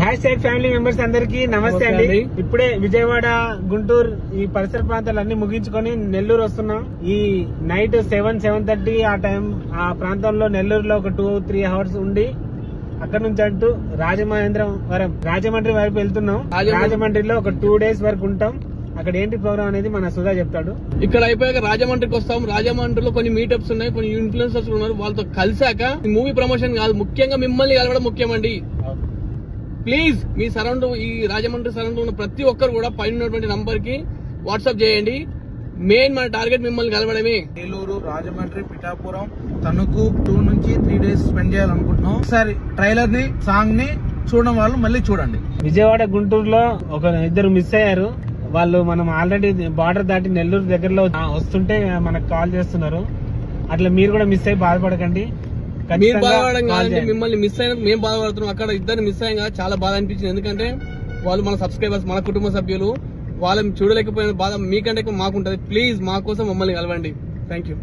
Hash tag family members అందరికి నమస్తే అండి. ఇప్పుడే విజయవాడ గుంటూరు ఈ పరిసర ప్రాంతాలన్నీ ముగించుకొని నెల్లూరు వస్తున్నాం. ఈ నైట్ 7:30 ఆ టైం ఆ ప్రాంతంలో నెల్లూరులో ఒక 2-3 అవర్స్ ఉండి అక్కడ నుంచి అంటూ రాజమండ్రి వైపు వెళ్తున్నాం. రాజమండ్రిలో ఒక 2 days వరకు ఉంటాం. అక్కడ ఏంటి ప్రోగ్రామ్ అనేది మన సుధా చెప్తాడు. ఇక్కడ అయిపోయాక రాజమండ్రికి వస్తాం. రాజమండ్రిలో కొన్ని మీటప్స్ ఉన్నాయి, కొన్ని ఇన్ఫ్లుయెన్సర్స్ ఉన్నారు. వాళ్ళతో కలిసాక మూవీ ప్రమోషన్ కాదు, ముఖ్యంగా మిమ్మల్ని కలవడం ముఖ్యమండి. ప్లీజ్ మీ ఈ రాజమండ్రి సరౌండ్ ఉన్న ప్రతి ఒక్కరు కూడా పైన ఉన్నటువంటి నంబర్ కి వాట్సాప్ చేయండి. మెయిన్ మన టార్గెట్ మిమ్మల్ని కలవడమే. ఏలూరు, రాజమండ్రి, పిఠాపురం, తణుకు 2 నుంచి 3 days స్పెండ్ చేయాలనుకుంటున్నాం. ఒకసారి ట్రైలర్ ని, సాంగ్ ని చూడడం వాళ్ళు మళ్ళీ చూడండి. విజయవాడ గుంటూరులో ఇద్దరు మిస్ అయ్యారు. వాళ్ళు మనం ఆల్రెడీ బార్డర్ దాటి నెల్లూరు దగ్గరలో వస్తుంటే మనకు కాల్ చేస్తున్నారు. అట్లా మీరు కూడా మిస్ అయ్యి బాధపడకండి. మీరు బాధపడడం కాదండి, మిమ్మల్ని మిస్ అయినందుకు మేము బాధపడుతున్నాం. అక్కడ ఇద్దరు మిస్ అయ్యాక చాలా బాధ అనిపించింది. ఎందుకంటే వాళ్ళు మన సబ్స్క్రైబర్స్, మన కుటుంబ సభ్యులు. వాళ్ళని చూడలేకపోయిన బాధ మీకంటే మాకుంటది. ప్లీజ్ మా కోసం మమ్మల్ని కలవండి. Thank you.